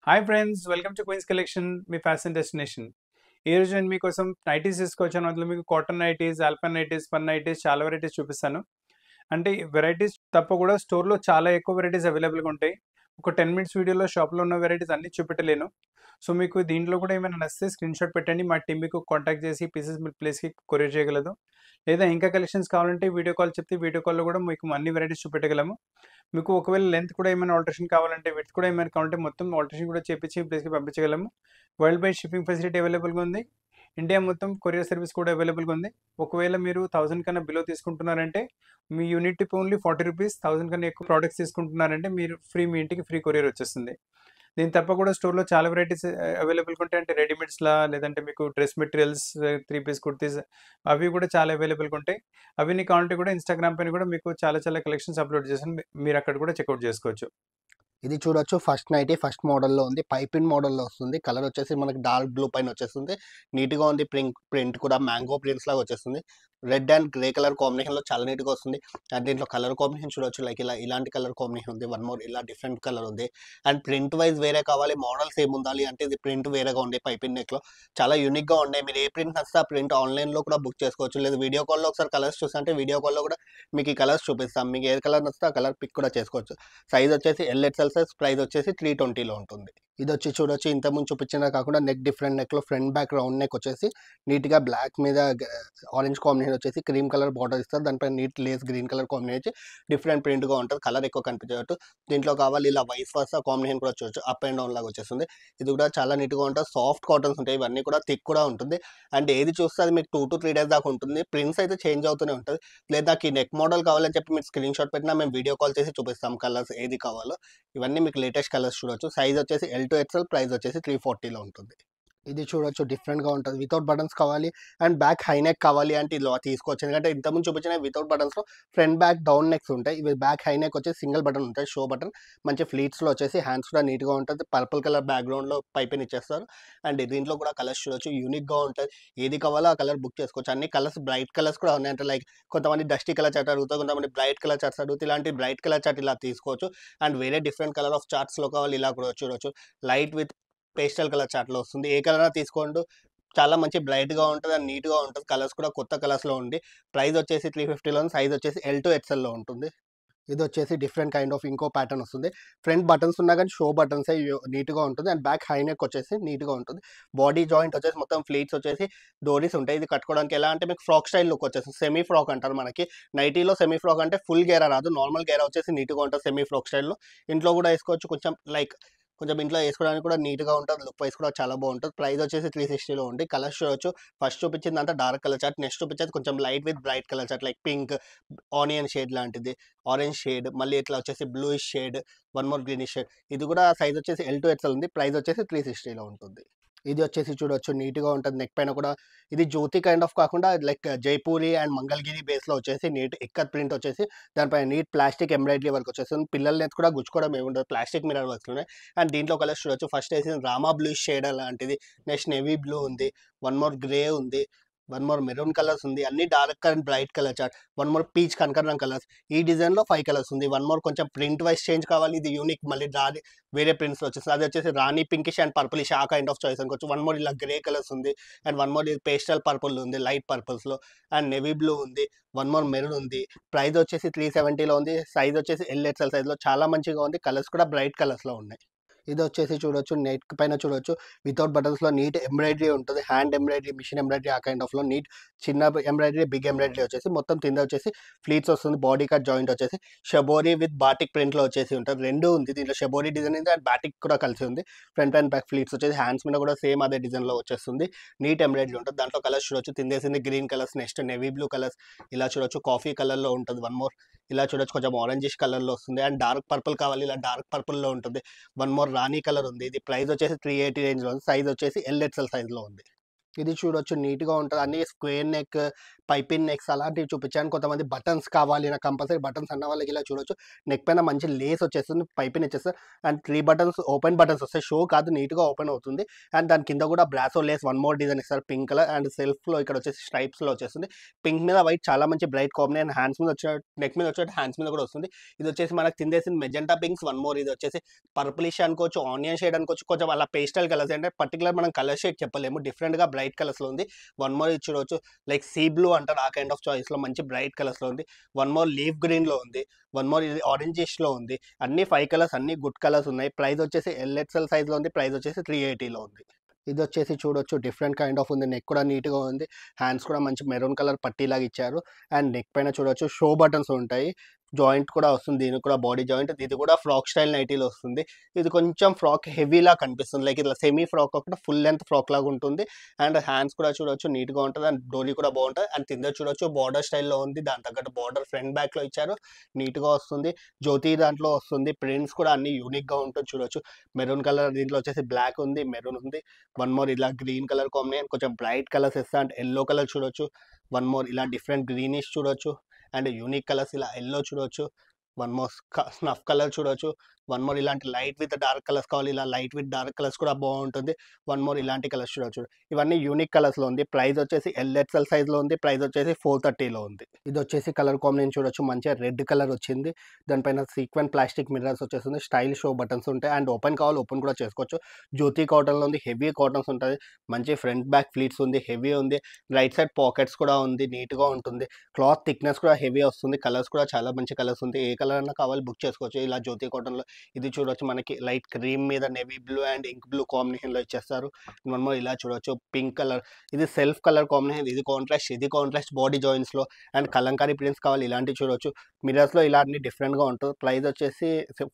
Hi friends, welcome to queens collection, మీ fashion destination. ఈ రోజు నేను మీకోసం నైటీస్ తీసుకొచ్చాను. అందులో మీకు కాటన్ నైటీస్, ఆల్పన్ నైటీస్, ఫన్ నైటీస్ చాలా వెరైటీస్ చూపిస్తాను. అంటే వెరైటీస్ తప్ప కూడా స్టోర్లో చాలా ఎక్కువ వెరైటీస్ అవైలబుల్గా ఉంటాయి. ఒక 10 మినిట్స్ వీడియోలో షాప్లో ఉన్న వెరైటీస్ అన్నీ చూపెట్టలేను. సో మీకు దీంట్లో కూడా ఏమైనా నచ్చితే స్క్రీన్ షాట్ పెట్టండి. మా టీం మీకు కాంటాక్ట్ చేసి పీసెస్ మీ ప్లేస్కి కొరియర్ చేయగలదు. లేదా ఇంకా కలెక్షన్స్ కావాలంటే వీడియో కాల్ చెప్తే వీడియో కాల్లో కూడా మీకు అన్ని వెరైటీస్ చూపెట్టగలము. మీకు ఒకవేళ లెంత్ కూడా ఏమైనా ఆల్టరేషన్ కావాలంటే, విడ్త్ కూడా ఏమైనా కావాలంటే మొత్తం ఆల్టరేషన్ కూడా చేపించి ప్లేస్కి పంపించగలము. వరల్డ్ వైడ్ షిప్పింగ్ ఫెసిలిటీ అవైలబుల్గా ఉంది. ఇండియా మొత్తం కొరియర్ సర్వీస్ కూడా అవైలబుల్గా ఉంది. ఒకవేళ మీరు 1000 కన్నా బిలో తీసుకుంటున్నారంటే మీ యూనిట్ ఓన్లీ 40 రూపీస్. 1000 కన్నా ఎక్కువ ప్రోడక్ట్స్ తీసుకుంటున్నారంటే మీరు మీ ఇంటికి ఫ్రీ కొరియర్ వచ్చేస్తుంది. దీని తప్ప కూడా స్టోర్లో చాలా వెరైటీస్ అవైలబుల్గా ఉంటాయి. అంటే రెడీమేడ్స్లా, లేదంటే మీకు డ్రెస్ మెటీరియల్స్, 3 పీస్ కుర్తీస్ అవి కూడా చాలా అవైలబుల్గా ఉంటాయి. అవన్నీ కావాలంటే కూడా ఇన్స్టాగ్రామ్ పైన కూడా మీకు చాలా చాలా కలెక్షన్స్ అప్లోడ్ చేశాను. మీరు అక్కడ కూడా చెక్అవుట్ చేసుకోవచ్చు. ఇది చూడొచ్చు, ఫస్ట్ నైటీ ఫస్ట్ మోడల్‌లో ఉంది. పైపిన్ మోడల్‌లో వస్తుంది. కలర్ వచ్చేసి మనకి డార్క్ బ్లూ పైన వచ్చేస్తుంది. నీట్‌గా ఉంది. ప్రింట్ కూడా మ్యాంగో ప్రింట్స్ లాగా వచ్చేస్తుంది. రెడ్ అండ్ గ్రే కలర్ కాంబినేషన్‌లో చాలా నీట్‌గా వస్తుంది. అండ్ దీంట్లో కలర్ కాంబినేషన్ చూడొచ్చు, లైక్ ఇలాంటి కలర్ కాంబినేషన్ ఉంది. వన్ మోర్ ఇలా డిఫరెంట్ కలర్ ఉంది. అండ్ ప్రింట్ వైస్ వేరే కావాలి, మోడల్ సేమ్ ఉండాలి అంటే ఇది ప్రింట్ వేరేగా ఉండే పైపిన్ నెక్‌లో చాలా యూనిక్‌గా ఉన్నాయి. మీరు ఏ ప్రింట్ నచ్చితే ఆ ప్రింట్ ఆన్‌లైన్‌లో కూడా బుక్ చేసుకోవచ్చు. లేదా వీడియో కాల్‌లో ఒకసారి కలర్స్ చూసారంటే వీడియో కాల్‌లో కూడా మీకు ఈ కలర్స్ చూపిస్తాం. మీకు ఏ కలర్ నచ్చితే ఆ కలర్ పిక్ కూడా చేసుకోవచ్చు. సైజ్ వచ్చేసి ఎల్ ఎక్స్ఎల్ సైజ్, ప్రైస్ వచ్చేసి 320లో ఉంటుంది. ఇది వచ్చి చూడొచ్చు, ఇంతకుముందు చూపించినా కాకుండా నెక్ డిఫరెంట్ నెక్‌లో ఫ్రంట్ బ్యాక్ రౌండ్ నెక్ వచ్చేసి నీట్‌గా బ్లాక్ మీద ఆరెంజ్ కాంబినేషన్ వచ్చేసి క్రీమ్ కలర్ బార్డర్ ఇస్తారు. దానిపైన neat lace green colour combination different ప్రింట్‌గా ఉంటది. కలర్ ఎక్కువ కనిపించేటట్టు. దీంట్లో కావాలి ఇలా వైస్ వర్సా కాంబినేషన్ కూడా చూడొచ్చు. అప్ అండ్ డౌన్ లాగా వచ్చేస్తుంది. ఇది కూడా చాలా నీట్‌గా ఉంటది. సాఫ్ట్ కాటన్స్ ఉంటాయి. ఇవన్నీ కూడా థిక్ కూడా ఉంటుంది. అండ్ ఏది చూస్తే అది మీకు 2-3 డేస్ దాకా ఉంటుంది. ప్రింట్స్ అయితే చేంజ్ అవుతూనే ఉంటది. లేదా నాకు ఈ నెక్ మోడల్ కావాలని చెప్పి మీరు స్క్రీన్ షాట్ పెట్టినా మేము వీడియో కాల్ చేసి చూపిస్తాం కలర్స్ ఏది కావాలో. ఇవన్నీ మీకు లేటెస్ట్ కలర్స్ చూడొచ్చు. సైజ్ వచ్చేసి ఎల్-ఎక్స్ఎల్, ప్రైస్ వచ్చేసి 340లో ఉంటుంది. ఇది చూడొచ్చు, డిఫరెంట్‌గా ఉంటది. వితౌట్ బటన్స్ కావాలి అండ్ బ్యాక్ హై నెక్ కావాలి అంటే ఇలా తీసుకోవచ్చు. ఎందుకంటే ఇంతకుముందు చూపించినవి వితౌట్ బటన్స్‌లో ఫ్రంట్ బ్యాక్ డౌన్ నెక్స్ ఉంటాయి. ఇవి బ్యాక్ హై నెక్ వచ్చేసి సింగిల్ బటన్ ఉంటాయి. షో బటన్ మంచి ఫ్లీట్స్‌లో వచ్చేసి హ్యాండ్స్ కూడా నీట్‌గా ఉంటది. పర్పుల్ కలర్ బ్యాక్‌గ్రౌండ్‌లో పైపింగ్ ఇచ్చేస్తారు. అండ్ దీంట్లో కూడా కలర్స్ చూడొచ్చు, యూనిక్‌గా ఉంటది. ఏది కావాలో ఆ కలర్ బుక్ చేసుకోవచ్చు. అన్ని కలర్స్ బ్రైట్ కలర్స్ కూడా ఉన్నాయి. అంటే లైక్ కొంతమంది డస్టీ కలర్ చార్ట్ అడుగుతారు. కొంతమంది బ్రైట్ కలర్ చార్ట్స్ అడుగుతారు. ఇలాంటి బ్రైట్ కలర్ చార్ట్ ఇలా తీసుకోవచ్చు. అండ్ వేరే డిఫరెంట్ కలర్ ఆఫ్ చార్ట్స్‌లో కావాలి ఇలా కూడా చూడొచ్చు. లైట్ విత్ పేస్టల్ కలర్ చార్ట్‌లో వస్తుంది. ఏ కలర్ అయినా తీసుకోండి. చాలా మంచి బ్రైట్‌గా ఉంటది అండ్ నీట్‌గా ఉంటది. కలర్స్ కూడా కొత్త కలర్స్‌లో ఉంది. ప్రైస్ వచ్చేసి 350లో ఉంది. సైజ్ వచ్చేసి ఎల్-ఎక్స్ఎల్‌లో ఉంటుంది. ఇదొచ్చేసి డిఫరెంట్ కైండ్ ఆఫ్ ఇంకో ప్యాటర్న్ వస్తుంది. ఫ్రంట్ బటన్స్ ఉన్నా గానీ షో బటన్సే నీట్‌గా ఉంటుంది. అండ్ బ్యాక్ హై నెక్ వచ్చేసి నీట్‌గా ఉంటుంది. బాడీ జాయింట్ వచ్చేసి మొత్తం ఫ్లీట్స్ వచ్చేసి డోరీస్ ఉంటాయి. ఇది కట్టుకోవడానికి ఎలా అంటే మీకు ఫ్రాక్ స్టైల్ లుక్ వచ్చేస్తుంది. సెమీ ఫ్రాక్ అంటారు మనకి. నైటీలో సెమీ ఫ్రాక్ అంటే ఫుల్ గేరా రాదు. నార్మల్ గేరా వచ్చేసి నీట్‌గా ఉంటది సెమీ ఫ్రాక్ స్టైల్‌లో. ఇంట్లో కూడా ఏసుకోవచ్చు. కొంచెం ఇంట్లో ఏసుకోవడానికి కూడా నీట్‌గా ఉంటది. లుక్ వైస్ కూడా చాలా బావుంటది. ప్రైస్ వచ్చేసి 360లో ఉంది. కలర్స్ చూడొచ్చు. ఫస్ట్ చూపించిందంతా డార్క్ కలర్ చార్ట్. నెక్స్ట్ చూపించేది కొంచెం light with bright colour chart like pink, onion shade లాంటిది, ఆరెంజ్ షేడ్, మళ్ళీ ఇట్లా వచ్చేసి bluish shade, one more greenish shade. ఇది కూడా సైజ్ వచ్చేసి ఎల్-ఎక్స్ఎల్ ఉంది. ప్రైస్ వచ్చేసి 360లో ఉంటుంది. ఇది వచ్చేసి చూడొచ్చు, నీట్‌గా ఉంటది. నెక్ పైన కూడా ఇది జ్యోతి కైండ్ ఆఫ్ కాకుండా లైక్ జైపూరి అండ్ మంగళగిరి బేస్‌లో వచ్చేసి నీట్ ఇక్కత్ ప్రింట్ వచ్చేసి దానిపైన నీట్ ప్లాస్టిక్ ఎంబ్రాయిడరీ వర్క్ వచ్చేస్తుంది. పిల్లల నెత్తి కూడా గుచ్చుకోవడం ఏముండదు. ప్లాస్టిక్ మిర్రర్ వర్క్స్‌లోనే. అండ్ దీంట్లో కలర్స్ చూడొచ్చు. ఫస్ట్ ఏసింది రామా బ్లూయిష్ షేడ్ లాంటిది. నెక్స్ట్ నేవీ బ్లూ ఉంది. వన్ మోర్ గ్రే ఉంది. వన్ మోర్ మెరూన్ కలర్స్ ఉంది. అన్ని dark and bright colour chart. One more peach కనకాంబరం కలర్స్. ఈ డిజైన్‌లో 5 కలర్స్ ఉంది. వన్ మోర్ కొంచెం ప్రింట్ వైస్ చేంజ్ కావాలి. ఇది యూనిక్ మళ్ళీ వేరే ప్రింట్స్‌లో వచ్చేస్తది. అది వచ్చేసి రాణి పింకిష్ అండ్ పర్పులిష్ ఆ కైండ్ ఆఫ్ చాయిస్ అనుకోవచ్చు. వన్ మోర్ ఇలా గ్రే కలర్స్ ఉంది. అండ్ వన్ మోర్ ఇది పేస్టల్ పర్పుల్ ఉంది. లైట్ పర్పుల్స్‌లో. అండ్ నేవీ బ్లూ ఉంది. వన్ మోర్ మెరూన్ ఉంది. ప్రైస్ వచ్చేసి 370లో ఉంది. సైజ్ వచ్చేసి ఎల్-ఎక్స్ఎల్ సైజ్‌లో చాలా మంచిగా ఉంది. కలర్స్ కూడా బ్రైట్ కలర్స్‌లో ఉన్నాయి. ఇదొచ్చేసి చూడొచ్చు, నెక్ పైన చూడొచ్చు వితౌట్ బటన్స్‌లో నీట్ ఎంబ్రాయిడరీ ఉంటది. హ్యాండ్ ఎంబ్రాయిడరీ, మిషన్ ఎంబ్రాయిడరీ ఆ కైండ్ ఆఫ్‌లో నీట్ చిన్న ఎంబ్రాయిడరీ, బిగ్ ఎంబ్రాయిడరీ వచ్చేసి మొత్తం కింద వచ్చేసి ఫ్లీట్స్ వస్తుంది. బాడీ కట్ జాయింట్ వచ్చేసి షబోరి విత్ బాటిక్ ప్రింట్‌లో వచ్చేసి ఉంటది. 2 ఉంది. దీంట్లో షబోరి డిజైన్ ఉంది అండ్ బాటిక్ కూడా కలిసి ఉంది. ఫ్రంట్ అండ్ బ్యాక్ ఫ్లీట్స్ వచ్చేసి హ్యాండ్స్ మీద కూడా సేమ్ అదే డిజైన్‌లో వచ్చేస్తుంది. నీట్ ఎంబ్రాయిడరీ ఉంటది. దాంట్లో కలర్స్ చూడొచ్చు. కిందేసింది green colours, next navy blue colours, ఇలా చూడొచ్చు కాఫీ కలర్‌లో ఉంటది. వన్ మోర్ ఇలా చూడొచ్చు, కొంచెం ఆరెంజిష్ కలర్‌లో వస్తుంది. అండ్ డార్క్ పర్పుల్ కావాలి, ఇలా డార్క్ పర్పుల్‌లో ఉంటుంది. వన్ మోర్ రాణి కలర్ ఉంది. ఇది ప్రైస్ వచ్చేసి 380 రేంజ్‌లో ఉంది. సైజ్ వచ్చేసి ఎల్-ఎక్స్ఎల్ సైజ్‌లో ఉంది. ఇది చూడొచ్చు, నీట్‌గా ఉంటది. అన్ని స్క్వేర్ నెక్ పైపిన్ నెక్స్ అలాంటివి చూపించాను. కొంతమంది బటన్స్ కావాలి నాకు కంపల్సరీ బటన్స్ అన్న వాళ్ళకి ఇలా చూడొచ్చు. నెక్ పైన మంచి లేస్ వచ్చేస్తుంది, పైపిన్ ఇచ్చేస్తారు అండ్ 3 బటన్స్ ఓపెన్ బటన్స్ వస్తాయి. షో కాదు, నీట్‌గా ఓపెన్ అవుతుంది. అండ్ దాని కింద కూడా బ్రాసో లేస్ వన్ మోర్ డిజైన్ ఇస్తారు పింక్ కలర్ అండ్ సెల్ఫ్‌లో ఇక్కడ వచ్చేసి స్ట్రైప్స్‌లో వచ్చేస్తుంది. పింక్ మీద వైట్ చాలా మంచి బ్రైట్ కాంబినేషన్. హ్యాండ్స్ మీద వచ్చే నెక్ మీద వచ్చేటట్టు హ్యాండ్స్ మీద కూడా వస్తుంది. ఇది వచ్చేసి మనకు కిందేసింది మెజెంటా పింక్స్ వన్ మోర్. ఇది వచ్చేసి పర్పులిష్ అనుకోవచ్చు, ఆనియన్ షేడ్ అనుకోవచ్చు. కొంచెం అలా పేస్టల్ కలర్స్ అంటే పర్టికులర్ మనం కలర్ షేడ్ చెప్పలేము. డిఫరెంట్‌గా బ్రైట్ కలర్స్‌లో ఉంది. వన్ మోర్ ఇది చూడవచ్చు. లైక్ సీ బ్లూ అంటారు. ఆ కైండ్ ఆఫ్ చాయిస్‌లో మంచి బ్రైట్ కలర్స్‌లో ఉంది. వన్ మోర్ లీఫ్ గ్రీన్‌లో ఉంది. వన్ మోర్ ఇది ఆరెంజిష్‌లో ఉంది. అన్ని 5 కలర్స్ అన్ని గుడ్ కలర్స్ ఉన్నాయి. ప్రైస్ వచ్చేసి ఎల్ఎక్స్ఎల్ సైజ్‌లో ఉంది. ప్రైస్ వచ్చేసి 380లో ఉంది. ఇది వచ్చేసి చూడొచ్చు డిఫరెంట్ కైండ్ ఆఫ్ ఉంది. నెక్ కూడా నీట్‌గా ఉంది. హ్యాండ్స్ కూడా మంచి మెరూన్ కలర్ పట్టీలాగా ఇచ్చారు. అండ్ నెక్ పైన చూడొచ్చు షో బటన్స్ ఉంటాయి. జాయింట్ కూడా వస్తుంది. దీనికి కూడా బాడీ జాయింట్. ఇది కూడా ఫ్రాక్ స్టైల్ నైటీలో వస్తుంది. ఇది కొంచెం ఫ్రాక్ హెవీలా కనిపిస్తుంది. లైక్ ఇట్లా సెమీ ఫ్రాక్ కాకుండా ఫుల్ లెంత్ ఫ్రాక్ లాగా ఉంటుంది. అండ్ హ్యాండ్స్ కూడా చూడొచ్చు నీట్‌గా ఉంటది. అండ్ డోరీ కూడా బాగుంటది. అండ్ కింద చూడొచ్చు బార్డర్ స్టైల్‌లో ఉంది. దాని తగ్గట్టు బార్డర్ ఫ్రంట్ బ్యాక్‌లో ఇచ్చారు. నీట్‌గా వస్తుంది. జ్యోతి దాంట్లో వస్తుంది. ప్రింట్స్ కూడా అన్ని యూనిక్‌గా ఉంటుంది చూడొచ్చు. మెరూన్ కలర్ దీంట్లో వచ్చేసి బ్లాక్ ఉంది, మెరూన్ ఉంది. వన్ మోర్ ఇలా గ్రీన్ కలర్ కాంబినేషన్ కొంచెం బ్రైట్ కలర్స్ ఇస్తా అండ్ యెల్లో కలర్ చూడొచ్చు. వన్ మోర్ ఇలా డిఫరెంట్ గ్రీనిష్ చూడొచ్చు. అండ్ యూనిక్ కలర్స్ ఇలా యెల్లో చూడొచ్చు. వన్ మోర్ స్నఫ్ కలర్ చూడొచ్చు. వన్ మోర్ ఇలాంటి లైట్ విత్ డార్క్ కలర్స్ కావాలి. ఇలా లైట్ విత్ డార్క్ కలర్స్ కూడా బాగుంటుంది. వన్ మోర్ ఇలాంటి కలర్స్ చూడొచ్చు. ఇవన్నీ యూనిక్ కలర్స్‌లో ఉంది. ప్రైస్ వచ్చేసి ఎల్ఎక్స్ఎల్ సైజ్‌లో ఉంది. ప్రైస్ వచ్చేసి 430లో ఉంది. ఇది వచ్చేసి కలర్ కాంబినేషన్ చూడొచ్చు. మంచిగా రెడ్ కలర్ వచ్చింది. దానిపైన సీక్వెన్ ప్లాస్టిక్ మిర్రర్స్ వచ్చేస్తుంది. స్టైల్ షో బటన్స్ ఉంటాయి. అండ్ ఓపెన్ కావాలి ఓపెన్ కూడా చేసుకోవచ్చు. జ్యోతి కాటన్‌లో ఉంది. హెవీ కాటన్స్ ఉంటది. మంచి ఫ్రంట్ బ్యాక్ ఫ్లీట్స్ ఉంది. హెవీ ఉంది. రైట్ సైడ్ పాకెట్స్ కూడా ఉంది. నీట్‌గా ఉంటుంది. క్లాత్ థిక్‌నెస్ కూడా హెవీ వస్తుంది. కలర్స్ కూడా చాలా మంచి కలర్స్ ఉంది. ఏ కలర్ అన్నా కావాలి బుక్ చేసుకోవచ్చు. ఇలా జ్యోతి కాటన్‌లో ఇది చూడొచ్చు మనకి లైట్ క్రీమ్ మీద navy blue and ink blue కాంబినేషన్‌లో ఇచ్చేస్తారు. వన్ మోర్ ఇలా చూడొచ్చు పింక్ కలర్. ఇది సెల్ఫ్ కలర్ కాంబినేషన్. ఇది కాంట్రాస్ట్ బాడీ జాయింట్స్‌లో అండ్ కలంకారీ ప్రింట్స్ కావాలి ఇలాంటివి చూడొచ్చు. మిర్రర్స్‌లో ఇలా అన్ని డిఫరెంట్‌గా ఉంటుంది. ప్రైస్ వచ్చేసి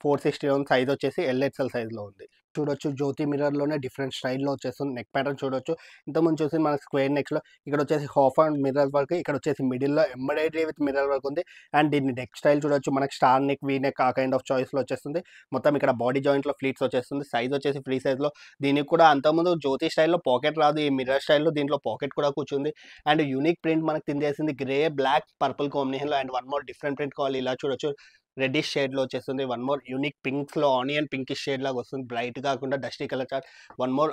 460 ఉంది. సైజ్ వచ్చేసి ఎల్ఎక్స్ఎల్ సైజ్‌లో ఉంది. చూడొచ్చు జ్యోతి మిర్రర్‌లోనే డిఫరెంట్ స్టైల్‌లో వచ్చేస్తుంది. నెక్ ప్యాటర్న్ చూడొచ్చు. ఇంతకుముందు చూసింది మనకి స్క్వేర్ నెక్స్‌లో. ఇక్కడ వచ్చేసి హాఫ్ అండ్ మిర్రర్ వర్క్. ఇక్కడ వచ్చేసి మిడిల్‌లో ఎంబ్రాయిడరీ విత్ మిర్రర్ వర్క్ ఉంది. అండ్ దీని నెక్ స్టైల్ చూడొచ్చు. మనకి స్టార్ నెక్, వీ నెక్ ఆ కైండ్ ఆఫ్ చాయిస్‌లో వచ్చేస్తుంది. మొత్తం ఇక్కడ బాడీ జాయింట్‌లో ఫ్లీట్స్ వచ్చేస్తుంది. సైజ్ వచ్చేసి ఫ్రీ సైజ్‌లో. దీనికి కూడా అంతకుముందు జ్యోతి స్టైల్‌లో పాకెట్ రాదు. ఈ మిర్రర్ స్టైల్‌లో దీంట్లో పాకెట్ కూడా కూర్చుంది. అండ్ యూనిక్ ప్రింట్ మనకు తిందేసింది గ్రే, బ్లాక్, పర్పుల్ కాంబినేషన్‌లో and one more different print కావాలి ఇలా చూడొచ్చు. రెడ్డిష్ షేడ్‌లో వచ్చేస్తుంది. వన్ మోర్ యూనిక్ పింక్స్‌లో ఆనియన్ పింకిష్ షేడ్ లాగా వస్తుంది. బ్రైట్ కాకుండా dusty colour chart. One more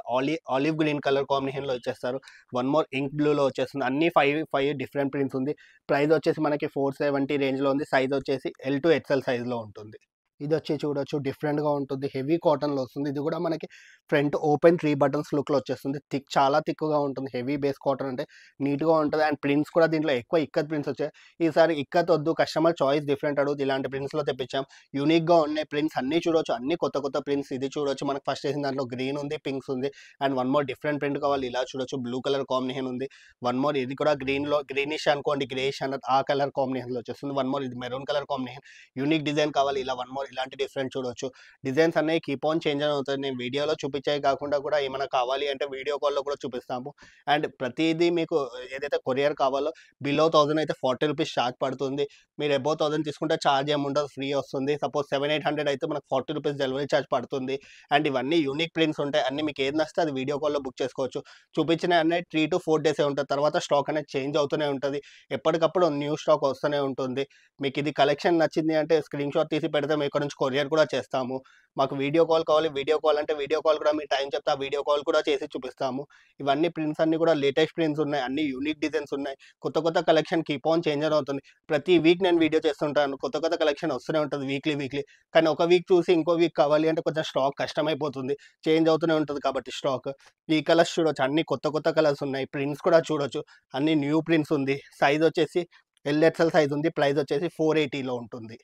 olive green colour కాంబినేషన్‌లో ఇచ్చేస్తారు. వన్ మోర్ ఇంక్ బ్లూలో వచ్చేస్తుంది. అన్ని 5 డిఫరెంట్ ప్రింట్స్ ఉంది. ప్రైస్ వచ్చేసి మనకి 470 రేంజ్‌లో ఉంది. సైజ్ వచ్చేసి ఎల్ టు ఎక్స్ఎల్ సైజ్‌లో ఉంటుంది. ఇదొచ్చి చూడొచ్చు డిఫరెంట్‌గా ఉంటుంది. హెవీ కాటన్‌లో వస్తుంది. ఇది కూడా మనకి ఫ్రంట్ ఓపెన్ 3 బటన్స్ లుక్‌లో వచ్చేస్తుంది. చాలా థిక్‌గా ఉంటుంది. హెవీ బేస్ కాటన్ అంటే నీట్‌గా ఉంటది. అండ్ ప్రింట్స్ కూడా దీంట్లో ఎక్కువ ఇక్కత్ ప్రింట్స్ వచ్చాయి. ఈసారి ఇక్కత్ వద్దు కస్టమర్ చాయిస్ డిఫరెంట్ అడుగుతుంది. ఇలాంటి ప్రింట్స్‌లో తెప్పించాం. యూనిక్‌గా ఉన్నాయి ప్రింట్స్ అన్నీ చూడొచ్చు. అన్నీ కొత్త ప్రింట్స్. ఇది చూడొచ్చు మనకు ఫస్ట్ వేసిన దాంట్లో గ్రీన్ ఉంది, పింక్స్ ఉంది. And one more different print కావాలి ఇలా చూడొచ్చు. బ్లూ కలర్ కాంబినేషన్ ఉంది. వన్ మోర్ ఇది కూడా గ్రీన్‌లో గ్రీనిష్ అనుకోండి గ్రేయిష్ అన్నది ఆ కలర్ కాంబినేషన్‌లో వచ్చేస్తుంది. వన్ మోర్ ఇది maroon colour combination. Unique design కావాలి ఇలా వన్ మోర్ ఇలాంటి డిఫరెంట్ చూడొచ్చు. డిజైన్స్ అనేవి కీప్ ఆన్ చేంజ్ అవుతాయి. నేను వీడియోలో చూపించేవి కాకుండా కూడా ఏమైనా కావాలి అంటే వీడియో కాల్‌లో కూడా చూపిస్తాము. అండ్ ప్రతీదీ మీకు ఏదైతే కొరియర్ కావాలో బిలో 1000 అయితే ₹40 చార్జ్ పడుతుంది. మీరు అబోవ్ 1000 తీసుకుంటే చార్జ్ ఏమి ఉండదు. ఫ్రీ వస్తుంది. సపోజ్ 700, 800 అయితే మనకు ₹40 డెలివరీ చార్జ్ పడుతుంది. అండ్ ఇవన్నీ యూనిక్ ప్రింట్స్ ఉంటాయి. అన్నీ మీకు ఏది నచ్చితే అది వీడియో కాల్‌లో బుక్ చేసుకోవచ్చు. చూపించినవి అన్నీ 3-4 డేసే ఉంటది. తర్వాత స్టాక్ అనేది చేంజ్ అవుతూనే ఉంటది. ఎప్పటికప్పుడు న్యూ స్టాక్ వస్తూనే ఉంటుంది. మీకు ఇది కలెక్షన్ నచ్చింది అంటే స్క్రీన్‌షాట్ తీసి పెడితే మేము ఇక్కడ నుంచి కొరియర్ కూడా చేస్తాము. మాకు వీడియో కాల్ కావాలి. వీడియో కాల్ అంటే వీడియో కాల్ కూడా మీ టైం చెప్తే ఆ వీడియో కాల్ కూడా చేసి చూపిస్తాము. ఇవన్నీ ప్రింట్స్ అన్నీ కూడా లేటెస్ట్ ప్రింట్స్ ఉన్నాయి. అన్నీ యూనిక్ డిజైన్స్ ఉన్నాయి. కొత్త కలెక్షన్ కీప్ ఆన్ చేంజ్ అవుతుంది. ప్రతి వీక్ నేను వీడియో చేస్తుంటాను. కొత్త కలెక్షన్ వస్తూనే ఉంటది వీక్లీ. కానీ ఒక వీక్ చూసి ఇంకో వీక్ కావాలి అంటే కొంచెం స్టాక్ కష్టమైపోతుంది. చేంజ్ అవుతూనే ఉంటది కాబట్టి స్టాక్. ఈ కలర్స్ చూడొచ్చు. అన్నీ కొత్త కలర్స్ ఉన్నాయి. ప్రింట్స్ కూడా చూడొచ్చు. అన్నీ న్యూ ప్రింట్స్ ఉంది. సైజ్ వచ్చేసి ఎల్ఎక్స్ఎల్ సైజ్ ఉంది. ప్రైస్ వచ్చేసి 480లో ఉంటుంది.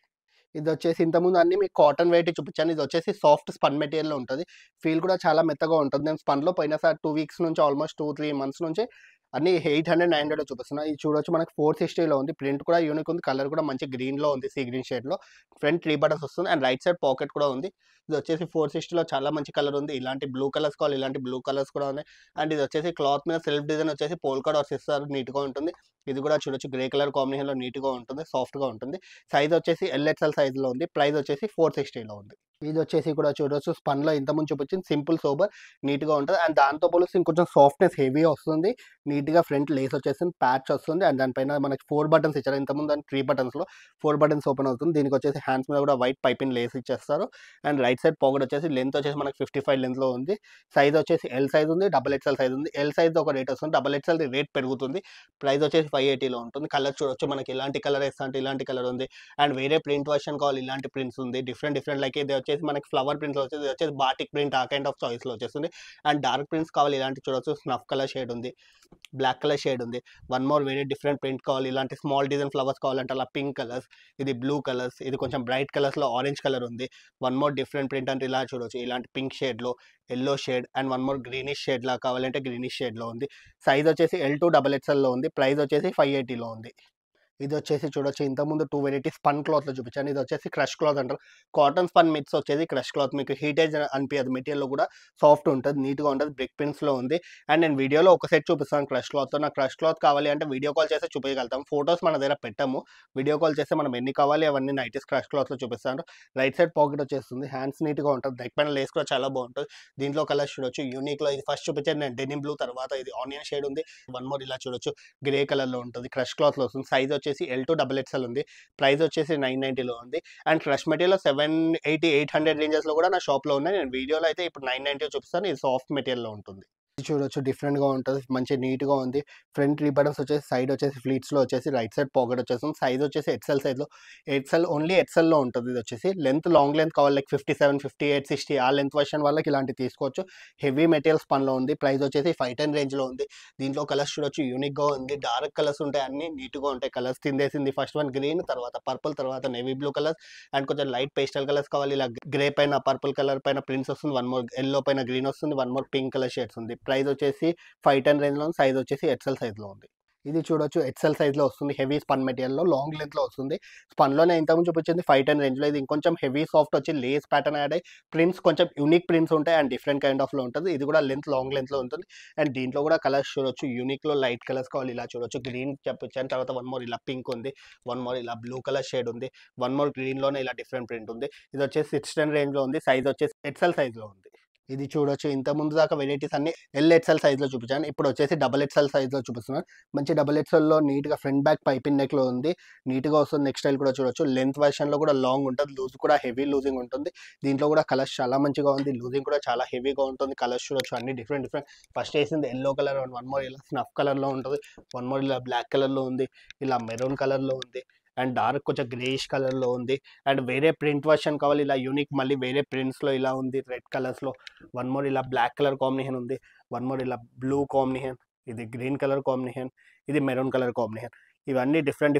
ఇదొచ్చేసి ఇంతకుముందు అన్నీ మీకు కాటన్ వెరైటీ చూపించాను. ఇదొచ్చేసి సాఫ్ట్ స్పన్ మెటీరియల్‌లో ఉంటది. ఫీల్ కూడా చాలా మెత్తగా ఉంటుంది. నేను స్పన్‌లో పోయినసారి 2 వీక్స్ నుంచి ఆల్మోస్ట్ 2-3 మంత్స్ నుంచి అన్నీ 800, 900 చూపిస్తున్నా. ఇది చూడొచ్చు మనకు 460లో ఉంది. ప్రింట్ కూడా యూనిక్ ఉంది. కలర్ కూడా మంచి గ్రీన్‌లో ఉంది. సీ గ్రీన్ షేడ్‌లో. ఫ్రంట్ 3 బటన్స్ వస్తుంది. అండ్ రైట్ సైడ్ పాకెట్ కూడా ఉంది. ఇది వచ్చేసి 460లో చాలా మంచి కలర్ ఉంది. ఇలాంటి బ్లూ కలర్స్ కావాలి, ఇలాంటి బ్లూ కలర్స్ కూడా ఉన్నాయి. అండ్ ఇది వచ్చేసి క్లాత్ మీద సెల్ఫ్ డిజైన్ వచ్చేసి పోల్కా డాట్స్ ఇస్తారు, నీట్‌గా ఉంటుంది. ఇది కూడా చూడొచ్చు గ్రే కలర్ కాంబినేషన్‌లో నీట్‌గా ఉంటుంది, సాఫ్ట్‌గా ఉంటుంది. సైజ్ వచ్చేసి ఎల్ఎక్స్ఎల్ సైజ్‌లో ఉంది. ప్రైస్ వచ్చేసి 460లో ఉంది. ఇది వచ్చేసి కూడా చూడొచ్చు స్పన్‌లో ఇంతకుముందు చూపించింది సింపుల్ సోబర్ నీట్‌గా ఉంటది. అండ్ దాంతో పోలిస్తే ఇంకొంచెం సాఫ్ట్‌నెస్ హెవీగా వస్తుంది. నీట్‌గా ఫ్రంట్ లేస్ వచ్చేసింది, ప్యాచ్ వస్తుంది. అండ్ దానిపైన మనకి 4 బటన్స్ ఇచ్చారు. ఇంతకుముందు దానికి 3 బటన్స్‌లో 4 బటన్స్ ఓపెన్ అవుతుంది. దీనికి వచ్చేసి హ్యాండ్స్ మీద కూడా వైట్ పైపింగ్ లేస్ ఇచ్చేస్తారు. అండ్ రైట్ సైడ్ పాకెట్ వచ్చేసి లెంత్ వచ్చేసి మనకి 55 లెంత్‌లో ఉంది. సైజ్ వచ్చేసి ఎల్ సైజ్ ఉంది, డబుల్ ఎక్స్ఎల్ సైజ్ ఉంది. ఎల్ సైజ్ ఒక రేట్ వస్తుంది, డబుల్ ఎక్స్ఎల్‌ది రేట్ పెరుగుతుంది. ప్రైస్ వచ్చేసి 580లో ఉంటుంది. కలర్ చూడొచ్చు మనకి ఎలాంటి కలర్ ఇస్తా అంటే ఇలాంటి కలర్ ఉంది. అండ్ వేరే ప్రింట్ వర్షన్ కావాలి, ఇలాంటి ప్రింట్స్ ఉంది. డిఫరెంట్ లైక్ ఇది వచ్చేసి మనకి ఫ్లవర్ ప్రింట్స్‌లో వచ్చేసి ఇది వచ్చేసి బాటిక్ ప్రింట్ ఆ కైండ్ ఆఫ్ చాయిస్‌లో వచ్చేస్తుంది. అండ్ డార్క్ ప్రింట్స్ కావాలి, ఇలాంటి చూడొచ్చు. స్నఫ్ కలర్ షేడ్ ఉంది, బ్లాక్ కలర్ షేడ్ ఉంది. వన్ మోర్ వేరే డిఫరెంట్ ప్రింట్ కావాలి, ఇలాంటి స్మాల్ డిజైన్ ఫ్లవర్స్ కావాలంటే అలా పింక్ కలర్స్, ఇది బ్లూ కలర్స్, ఇది కొంచెం బ్రైట్ కలర్స్‌లో ఆరెంజ్ కలర్ ఉంది. వన్ మోర్ డిఫరెంట్ ప్రింట్ అంటే ఇలా చూడొచ్చు, ఇలాంటి పింక్ షేడ్‌లో, yellow shade and one more greenish షేడ్‌లా కావాలంటే గ్రీనిష్ షేడ్‌లో ఉంది. సైజ్ వచ్చేసి ఎల్2 డబుల్ ఎక్స్ఎల్‌లో ఉంది. ప్రైస్ వచ్చేసి 580లో ఉంది. ఇది వచ్చేసి చూడొచ్చు ఇంతకుముందు 2 వెరైటీస్ స్పన్ క్లాత్‌లో చూపించాను. ఇది వచ్చేసి క్రష్ క్లాత్ అంటారు. కాటన్ స్పన్ మిక్స్ వచ్చేది క్రష్ క్లాత్. మీకు హీటేజ్ అనిపియదు. మెటీరియల్ కూడా సాఫ్ట్ ఉంటది, నీట్‌గా ఉంటది. బ్రిక్ ప్రింట్స్‌లో ఉంది. అండ్ నేను వీడియోలో ఒక సెట్ చూపిస్తాను క్రష్ క్లాత్‌తో. నాకు క్రష్ క్లాత్ కావాలి అంటే వీడియో కాల్ చేస్తే చూపించగలుగుతాం. ఫోటోస్ మన దగ్గర పెట్టము. వీడియో కాల్ చేస్తే మనం ఎన్ని కావాలి అవన్నీ నైటీస్ క్రష్ క్లాత్‌లో చూపిస్తాను. రైట్ సైడ్ పాకెట్ వచ్చేస్తుంది. హ్యాండ్స్ నీట్‌గా ఉంటది. నెక్ పైన లేస్ కూడా చాలా బాగుంటది. దీంట్లో కలర్స్ చూడొచ్చు. యూనిక్‌లో ఇది ఫస్ట్ చూపించేది నేను డెనిమ్ బ్లూ, తర్వాత ఇది ఆనియన్ షేడ్ ఉంది. వన్ మోర్ ఇలా చూడొచ్చు గ్రే కలర్‌లో ఉంటది. క్రష్ క్లాత్‌లో వస్తుంది. సైజ్ వచ్చేసి ఎల్2 డబుల్ ఎక్స్ఎల్ ఉంది. ప్రైస్ వచ్చేసి 990లో ఉంది. అండ్ క్రష్ మెటీరియల్ 780, 800 రేంజెస్‌లో కూడా నా షాప్‌లో ఉన్నాయి. నేను వీడియోలో అయితే ఇప్పుడు 990 చూపిస్తాను. ఇది సాఫ్ట్ మెటీరియల్‌లో ఉంటుంది. ఇది చూడొచ్చు డిఫరెంట్‌గా ఉంటది. మంచి నీట్‌గా ఉంది. ఫ్రంట్ 3 బటన్స్ వచ్చేసి సైడ్ వచ్చేసి ఫ్లీట్స్‌లో వచ్చేసి రైట్ సైడ్ పాకెట్ వచ్చేస్తుంది. సైజ్ వచ్చేసి ఎక్స్ఎల్ సైజ్‌లో, ఓన్లీ ఎక్స్ఎల్‌లో ఉంటది. ఇది వచ్చేసి లాంగ్ లెంత్ కావాలి లైక్ 57, 58, 60 ఆ లెంత్ వర్షన్ వాళ్ళకి ఇలాంటివి తీసుకోవచ్చు. హెవీ మెటీరియల్ స్పన్‌లో ఉంది. ప్రైస్ వచ్చేసి 510 రేంజ్‌లో ఉంది. దీంట్లో కలర్స్ చూడొచ్చు యూనిక్‌గా ఉంది. డార్క్ కలర్స్ ఉంటాయి, అన్నీ నీట్‌గా ఉంటాయి. కలర్స్ కిందేసింది ఫస్ట్ వన్ గ్రీన్, తర్వాత పర్పుల్, తర్వాత నేవీ బ్లూ కలర్స్ అండ్ కొంచెం లైట్ పేస్టల్ కలర్స్ కావాలి. ఇలా గ్రే పైన పర్పుల్ కలర్ పైన ప్రింట్స్ వస్తుంది. వన్ మోర్ యెల్లో పైన గ్రీన్ వస్తుంది. One more pink colour shades ఉంది. ప్రైస్ వచ్చేసి 510 రేంజ్‌లో ఉంది. సైజ్ వచ్చేసి ఎక్స్ఎల్ సైజ్‌లో ఉంది. ఇది చూడొచ్చు ఎక్స్ఎల్ సైజ్‌లో వస్తుంది. హెవీ స్పన్ మెటీరియల్‌లో లాంగ్ లెంత్‌లో వస్తుంది. స్పన్‌లోనే ఇంతకుముందు చూపించింది 510 రేంజ్‌లో. ఇది ఇంకొంచెం హెవీ సాఫ్ట్ వచ్చి లేస్ ప్యాటర్న్ యాడ్ అయ్యి ప్రింట్స్ కొంచెం యూనిక్ ప్రింట్స్ ఉంటాయి అండ్ డిఫరెంట్ కైండ్ ఆఫ్‌లో ఉంటది. ఇది కూడా లాంగ్ లెంత్‌లో ఉంటుంది. అండ్ దీంట్లో కూడా కలర్స్ చూడొచ్చు. యూనిక్‌లో లైట్ కలర్స్ కావాలి, ఇలా చూడొచ్చు. గ్రీన్ చెప్పొచ్చాను. తర్వాత వన్ మోర్ ఇలా పింక్ ఉంది. వన్ మోర్ ఇలా బ్లూ కలర్ షేడ్ ఉంది. వన్ మోర్ గ్రీన్‌లోనే ఇలా డిఫరెంట్ ప్రింట్ ఉంది. ఇది వచ్చేసి 610 రేంజ్‌లో ఉంది. సైజ్ వచ్చేసి ఎక్స్ఎల్ సైజ్‌లో ఉంది. ఇది చూడొచ్చు. ఇంతకుముందు దాకా వెరైటీస్ అన్నీ ఎక్స్ఎల్ సైజ్‌లో చూపించాను. ఇప్పుడు వచ్చేసి డబుల్ ఎక్స్ఎల్ సైజ్‌లో చూపిస్తున్నాను. మంచి డబుల్ ఎక్స్ఎల్‌లో నీట్‌గా ఫ్రంట్ బ్యాక్ పైపింగ్ నెక్‌లో ఉంది. నీట్‌గా వస్తుంది. నెక్ స్టైల్ కూడా చూడొచ్చు. లెంత్ వెర్షన్‌లో కూడా లాంగ్ ఉంటది. లూజ్ కూడా హెవీ లూజింగ్ ఉంటుంది. దీంట్లో కూడా కలర్స్ చాలా మంచిగా ఉంది. లూజింగ్ కూడా చాలా హెవీగా ఉంటుంది. కలర్స్ చూడొచ్చు అన్ని డిఫరెంట్. ఫస్ట్ వేసింది yellow colour and one more ఇలా స్నఫ్ కలర్‌లో ఉంటది. వన్ మోర్ ఇలా బ్లాక్ కలర్‌లో ఉంది. ఇలా మెరూన్ కలర్‌లో ఉంది. అండ్ డార్క్ కొంచెం గ్రేయిష్ కలర్‌లో ఉంది. అండ్ వేరే ప్రింట్ వర్షన్ కావాలి, ఇలా యూనిక్ మళ్ళీ వేరే ప్రింట్స్‌లో ఇలా ఉంది రెడ్ కలర్స్‌లో. వన్ మోర్ ఇలా బ్లాక్ కలర్ కాంబినేషన్ ఉంది. వన్ మోర్ ఇలా బ్లూ కాంబినేషన్, ఇది గ్రీన్ కలర్ కాంబినేషన్, ఇది మెరూన్ కలర్ కాంబినేషన్. ఇవన్నీ డిఫరెంట్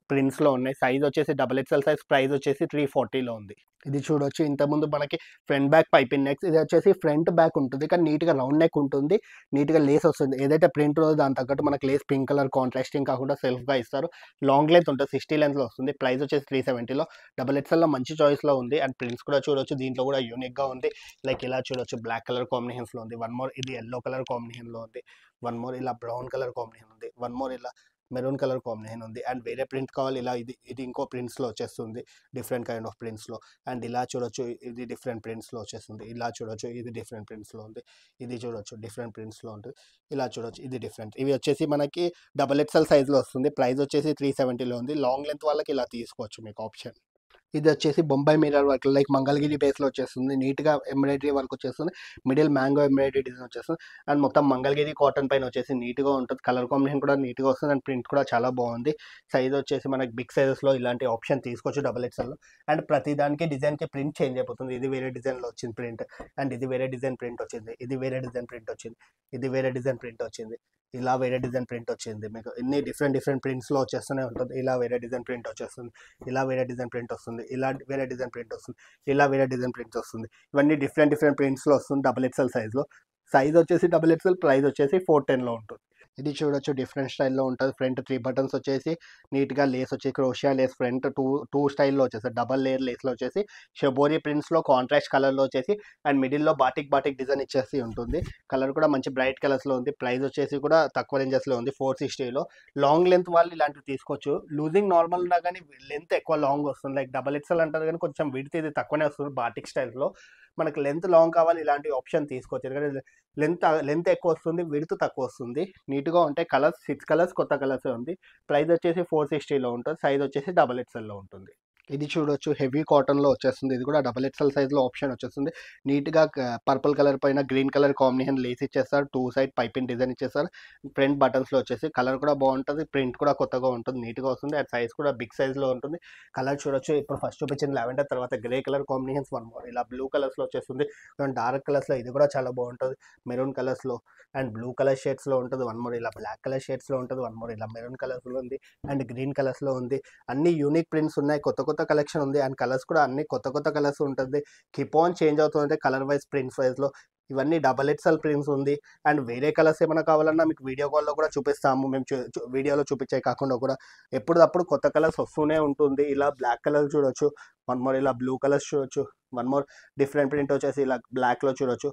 ప్రింట్స్‌లో ఉన్నాయి. సైజ్ వచ్చేసి డబుల్ ఎక్స్ఎల్ సైజ్. ప్రైస్ వచ్చేసి 340లో ఉంది. ఇది చూడొచ్చు. ఇంతకుముందు మనకి ఫ్రంట్ బ్యాక్ పైపింగ్ నెక్స్. ఇది వచ్చేసి ఫ్రంట్ బ్యాక్ ఉంటుంది. కానీ నీట్‌గా రౌండ్ నెక్ ఉంటుంది. నీట్‌గా లేస్ వస్తుంది. ఏదైతే ప్రింట్ ఉందో దానికి తగ్గట్టు మనకి లేస్ పింక్ కలర్ కాంట్రాస్టింగ్ కాకుండా సెల్ఫ్‌గా ఇస్తారు. లాంగ్ లెంత్ ఉంటుంది. 60 లెంత్‌లో వస్తుంది. ప్రైస్ వచ్చేసి 370లో. డబుల్ ఎక్స్ఎల్‌లో మంచి చాయిస్‌లో ఉంది. అండ్ ప్రింట్స్ కూడా చూడొచ్చు. దీంట్లో కూడా యూనిక్‌గా ఉంది. లైక్ ఇలా చూడొచ్చు. బ్లాక్ కలర్ కాంబినేషన్స్‌లో ఉంది. వన్ మోర్ ఇది యెల్లో కలర్ కాంబినేషన్‌లో ఉంది. వన్ మోర్ ఇలా బ్రౌన్ కలర్ కాంబినేషన్ ఉంది. వన్ మోర్ ఇలా మెరూన్ కలర్ కాంబినేషన్ ఉంది. అండ్ వేరే ప్రింట్ కావాలి, ఇలా ఇది ఇంకో ప్రింట్స్‌లో వచ్చేస్తుంది. డిఫరెంట్ కైండ్ ఆఫ్ ప్రింట్స్‌లో. అండ్ ఇలా చూడొచ్చు. ఇది డిఫరెంట్ ప్రింట్స్‌లో వచ్చేస్తుంది. ఇలా చూడొచ్చు. ఇది డిఫరెంట్ ప్రింట్స్‌లో ఉంది. ఇది చూడొచ్చు. డిఫరెంట్ ప్రింట్స్‌లో ఉంటుంది. ఇలా చూడొచ్చు. ఇది డిఫరెంట్. ఇవి వచ్చేసి మనకి డబుల్ ఎక్స్ఎల్ సైజ్‌లో వస్తుంది. ప్రైస్ వచ్చేసి 370లో ఉంది. లాంగ్ లెంత్ వాళ్ళకి ఇలా తీసుకోవచ్చు మీకు ఆప్షన్. ఇది వచ్చేసి Bombay mirror work like Mangalagiri బేస్‌లో వచ్చేస్తుంది. నీట్‌గా ఎంబ్రాయిడరీ వర్క్ వచ్చేస్తుంది. మిడిల్ మ్యాంగో ఎంబ్రాయిడరీ డిజైన్ వచ్చేస్తుంది. అండ్ మొత్తం మంగళగిరి కాటన్ పైన వచ్చేసి నీట్‌గా ఉంటది. కలర్ కాంబినేషన్ కూడా నీట్‌గా వస్తుంది. అండ్ ప్రింట్ కూడా చాలా బాగుంది. సైజ్ వచ్చేసి మనకి బిగ్ సైజెస్‌లో ఇలాంటి ఆప్షన్ తీసుకోవచ్చు డబుల్ ఎక్స్ఎల్‌లో. అండ్ ప్రతి దానికి డిజైన్‌కి ప్రింట్ చేంజ్ అయిపోతుంది. ఇది వేరే డిజైన్‌లో వచ్చింది ప్రింట్. అండ్ ఇది వేరే డిజైన్ ప్రింట్ వచ్చింది. ఇది వేరే డిజైన్ ప్రింట్ వచ్చింది. ఇది వేరే డిజైన్ ప్రింట్ వచ్చింది. ఇలా వేరే డిజైన్ ప్రింట్ వచ్చింది. మీకు ఇన్ని డిఫరెంట్ ప్రింట్స్‌లో వచ్చేస్తూనే ఉంటుంది. ఇలా వేరే డిజైన్ ప్రింట్ వచ్చేస్తుంది. ఇలా వేరే డిజైన్ ప్రింట్ వస్తుంది. ఇలా వేరే డిజైన్ ప్రింట్ వస్తుంది. ఇలా వేరే డిజైన్ ప్రింట్ వస్తుంది. ఇవన్నీ డిఫరెంట్ ప్రింట్స్‌లో వస్తుంది డబుల్ ఎక్స్ఎల్ సైజ్‌లో. సైజ్ వచ్చేసి డబుల్ ఎక్స్ఎల్. ప్రైస్ వచ్చేసి 410లో ఉంటుంది. ఇది చూడొచ్చు డిఫరెంట్ స్టైల్‌లో ఉంటది. ఫ్రంట్ 3 బటన్స్ వచ్చేసి నీట్‌గా లేస్ వచ్చి క్రోషియా లేస్ ఫ్రంట్ 2 స్టైల్‌లో వచ్చేసి డబుల్ లేయర్ లేస్‌లో వచ్చేసి షిబోరి ప్రింట్స్‌లో కాంట్రాస్ట్ కలర్‌లో వచ్చేసి అండ్ మిడిల్‌లో బాటిక్ డిజైన్ ఇచ్చేసి ఉంటుంది. కలర్ కూడా మంచి బ్రైట్ కలర్స్‌లో ఉంది. ప్రైస్ వచ్చేసి కూడా తక్కువ రేంజెస్‌లో ఉంది 460లో. లాంగ్ లెంత్ వాళ్ళు ఇలాంటివి తీసుకోవచ్చు. లూజింగ్ నార్మల్ ఉన్నా గానీ లెంత్ ఎక్కువ లాంగ్ వస్తుంది. లైక్ డబుల్ ఎక్స్ఎల్ అంటారు గానీ కొంచెం విడ్త్ ఇది తక్కువనే వస్తుంది బాటిక్ స్టైల్‌లో. మనకు లెంత్ లాంగ్ కావాలి ఇలాంటి ఆప్షన్ తీసుకోవచ్చు. ఎందుకంటే లెంత్ ఎక్కువ వస్తుంది. విడ్త్ తక్కువ వస్తుంది. నీట్‌గా ఉంటాయి. కలర్స్ 6 కలర్స్ కొత్త కలర్సే ఉంది. ప్రైస్ వచ్చేసి 460లో ఉంటుంది. సైజ్ వచ్చేసి డబుల్ ఎక్స్ఎల్‌లో ఉంటుంది. ఇది చూడొచ్చు హెవీ కాటన్‌లో వచ్చేస్తుంది. ఇది కూడా డబుల్ ఎక్స్ఎల్ సైజ్‌లో ఆప్షన్ వచ్చేస్తుంది. నీట్‌గా పర్పుల్ కలర్ పైన గ్రీన్ కలర్ కాంబినేషన్ లేస్ ఇచ్చేస్తారు. 2 సైడ్ పైపింగ్ డిజైన్ ఇచ్చేస్తారు. ఫ్రంట్ బటన్స్‌లో వచ్చేసి కలర్ కూడా బాగుంటది. ప్రింట్ కూడా కొత్తగా ఉంటుంది. నీట్‌గా వస్తుంది. అండ్ సైజ్ కూడా బిగ్ సైజ్‌లో ఉంటుంది. కలర్ చూడొచ్చు. ఇప్పుడు ఫస్ట్ చూపించిన లావెండర్ తర్వాత grey colour combinations one more ఇలా బ్లూ కలర్స్‌లో వచ్చేస్తుంది. డార్క్ కలర్స్‌లో ఇది కూడా చాలా బాగుంటది. మెరూన్ కలర్స్‌లో అండ్ బ్లూ కలర్ షేడ్స్‌లో ఉంటది. వన్ మోర్ ఇలా బ్లాక్ కలర్ షేడ్స్‌లో ఉంటది. వన్ మోర్ ఇలా మెరూన్ కలర్స్‌లో ఉంది. అండ్ గ్రీన్ కలర్స్‌లో ఉంది. అన్ని యూనిక్ ప్రింట్స్ ఉన్నాయి. కొత్త కలెక్షన్ ఉంది. అండ్ కలర్స్ కూడా అన్ని కొత్త కలర్స్ ఉంటుంది. కీప్ ఆన్ చేంజ్ అవుతుంటే కలర్ వైస్ ప్రింట్స్ వైస్‌లో ఇవన్నీ డబుల్ ఎక్స్ఎల్ ప్రింట్స్ ఉంది. అండ్ వేరే కలర్స్ ఏమైనా కావాలన్నా మీకు వీడియో కాల్‌లో కూడా చూపిస్తాము. మేము వీడియోలో చూపించేవి కాకుండా కూడా ఎప్పటికప్పుడు కొత్త కలర్స్ వస్తూనే ఉంటుంది. ఇలా బ్లాక్ కలర్ చూడొచ్చు. వన్ మోర్ ఇలా బ్లూ కలర్స్ చూడొచ్చు. వన్ మోర్ డిఫరెంట్ ప్రింట్ వచ్చేసి ఇలా బ్లాక్‌లో చూడొచ్చు.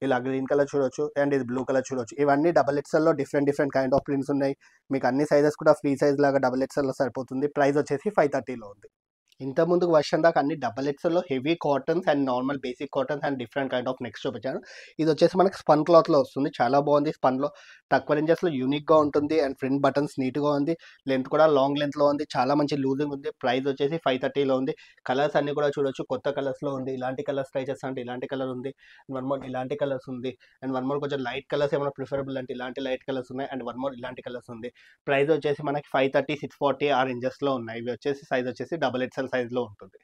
ఇలా గ్రీన్ కలర్ చూడొచ్చు. అండ్ ఇది బ్లూ కలర్ చూడొచ్చు. ఇవన్నీ డబుల్ ఎక్స్ఎల్‌లో డిఫరెంట్ కైండ్ ఆఫ్ ప్రింట్స్ ఉన్నాయి. మీకు అన్ని సైజెస్ కూడా ఫ్రీ సైజ్ లాగా డబుల్ ఎక్స్ఎల్‌లో సరిపోతుంది. ప్రైస్ వచ్చేసి 530లో ఉంది. ఇంత ముందుకు వర్షన్ దాకా అన్ని డబుల్ ఎక్స్ఎల్‌లో heavy cottons and normal basic cottons and different kind of necks చూపించాను. ఇది వచ్చేసి మనకి స్పన్ క్లాత్‌లో వస్తుంది. చాలా బాగుంది స్పన్‌లో. తక్కువ రేంజెస్‌లో యూనిక్‌గా ఉంటుంది. అండ్ ఫ్రంట్ బటన్స్ నీట్‌గా ఉంది. లెంత్ కూడా లాంగ్ లెంత్‌లో ఉంది. చాలా మంచి లూజింగ్ ఉంది. ప్రైస్ వచ్చేసి 530లో ఉంది. కలర్స్ అన్నీ కూడా చూడొచ్చు. కొత్త కలర్స్‌లో ఉంది. ఇలాంటి కలర్స్ ట్రై చేస్తా అంటే ఇలాంటి కలర్ ఉంది. వన్ మోర్ ఇలాంటి కలర్స్ ఉంది. అండ్ వన్ మోర్ కొంచెం లైట్ కలర్స్ ఏమైనా ప్రిఫరబుల్ అంటే ఇలాంటి లైట్ కలర్స్ ఉన్నాయి. అండ్ వన్ మోర్ ఇలాంటి కలర్స్ ఉంది. ప్రైస్ వచ్చేసి మనకి 530, 640 ఆ రేంజెస్‌లో ఉన్నాయి. ఇవి వచ్చేసి సైజ్ వచ్చేసి డబుల్ ఎక్స్ఎల్ సైజ్‌లో ఉంటుంది.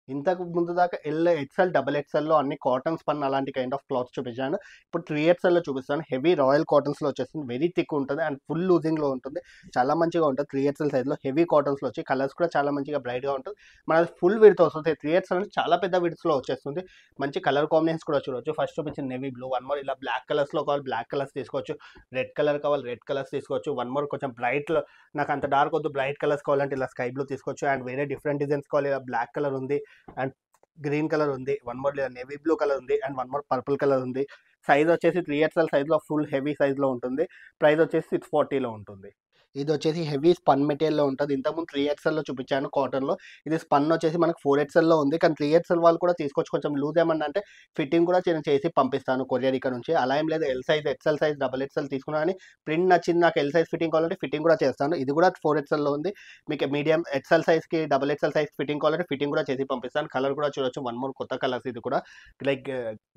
ఇంతకు ముందు దాకా ఎక్స్ఎల్, డబుల్ ఎక్స్ఎల్‌లో అన్ని కాటన్ స్పన్ అలాంటి కైండ్ ఆఫ్ క్లాత్స్ చూపించాను. ఇప్పుడు 3 ఎక్స్ఎల్‌లో చూపిస్తాను. హెవీ రాయల్ కాటన్స్‌లో వచ్చేస్తుంది. వెరీ థిక్ ఉంటుంది అండ్ ఫుల్ లూజింగ్‌లో ఉంటుంది. చాలా మంచిగా ఉంటుంది. 3 ఎక్స్ఎల్ సైజ్‌లో హెవీ కాటన్స్‌లో వచ్చి కలర్స్ కూడా చాలా మంచిగా బ్రైట్‌గా ఉంటుంది. మనది ఫుల్ విడ్త్ వస్తుంది. 3 ఎక్స్ఎల్ అంటే చాలా పెద్ద విడ్త్‌లో వచ్చేస్తుంది. మంచి కలర్ కాంబినేషన్స్ కూడా చూడొచ్చు. ఫస్ట్ చూపించిన నేవీ బ్లూ, వన్ మోర్ ఇలా బ్లాక్ కలర్స్‌లో కావాలి బ్లాక్ కలర్స్ తీసుకోవచ్చు. రెడ్ కలర్ కావాలి రెడ్ కలర్స్ తీసుకోవచ్చు. వన్ మోర్ కొంచెం బ్రైట్‌లో నాకు అంత డార్క్ వద్దు బ్రైట్ కలర్స్ కావాలంటే ఇలా స్కై బ్లూ తీసుకోవచ్చు. అండ్ వేరే డిఫరెంట్ డిజైన్స్ కావాలి ఇలా బ్లాక్ కలర్ ఉంది. అండ్ గ్రీన్ కలర్ ఉంది. One more navy blue colour ఉంది. And one more purple colour ఉంది. సైజ్ వచ్చేసి 3 ఎక్స్ఎల్ సైజ్‌లో ఫుల్ హెవీ సైజ్‌లో ఉంటుంది. ప్రైస్ వచ్చేసి 640లో ఉంటుంది. ఇది వచ్చేసి హెవీ స్పన్ మెటీరియల్‌లో ఉంటది. ఇంతకుముందు 3 ఎక్స్ఎల్‌లో చూపించాను కాటన్‌లో. ఇది స్పన్ వచ్చేసి మనకు 4 ఎక్స్ఎల్‌లో ఉంది. కానీ 3 ఎక్స్ఎల్ వాళ్ళు కూడా తీసుకోవచ్చు. కొంచెం లూజ్ ఏమన్నా అంటే ఫిట్టింగ్ కూడా నేను చేసి పంపిస్తాను కొరియర్ ఇక్కడ నుంచి. అలా ఏం లేదు L size, XL size, double XL తీసుకున్నా కానీ ప్రింట్ నచ్చింది నాకు ఎల్ సైజ్ ఫిట్టింగ్ కావాలంటే ఫిట్టింగ్ కూడా చేస్తాను. ఇది కూడా 4 ఎక్స్ఎల్‌లో ఉంది. మీకు మీడియం ఎక్స్ఎల్ సైజ్‌కి, డబుల్ ఎక్స్ఎల్ సైజ్‌కి ఫిట్టింగ్ కావాలంటే ఫిట్టింగ్ కూడా చేసి పంపిస్తాను. కలర్ కూడా చూడొచ్చు. వన్ మోర్ కొత్త కలర్స్ ఇది కూడా లైక్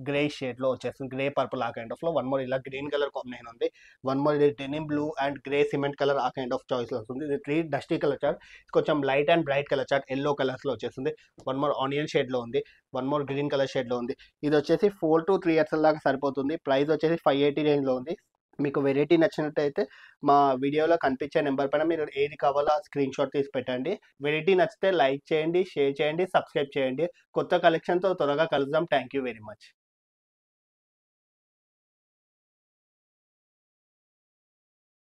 గ్రే షేడ్‌లో వచ్చేస్తుంది. గ్రే పర్పుల్ ఆ కైండ్ ఆఫ్‌లో. వన్ మోర్ ఇలా గ్రీన్ కలర్ కాంబినేషన్ ఉంది. వన్ మోర్ ఇది denim blue and grey cement colour ఆ కైండ్ ఆఫ్ చాయిస్‌లో వస్తుంది. ఇది 3 డస్టీ కలర్ చార్ట్. కొంచెం light and bright colour chart yellow కలర్స్‌లో వచ్చేస్తుంది. వన్ మోర్ ఆనియన్ షేడ్‌లో ఉంది. వన్ మోర్ గ్రీన్ కలర్ షేడ్‌లో ఉంది. ఇది వచ్చేసి 4-3 ఎక్స్ఎల్ దాకా సరిపోతుంది. ప్రైస్ వచ్చేసి 580 రేంజ్‌లో ఉంది. మీకు వెరైటీ నచ్చినట్టయితే మా వీడియోలో కనిపించే నెంబర్ పైన మీరు ఏది కావాలో ఆ స్క్రీన్‌షాట్ తీసి పెట్టండి. వెరైటీ నచ్చితే లైక్ చేయండి, షేర్ చేయండి, సబ్స్క్రైబ్ చేయండి. కొత్త కలెక్షన్‌తో త్వరగా కలుద్దాం. Thank you very much.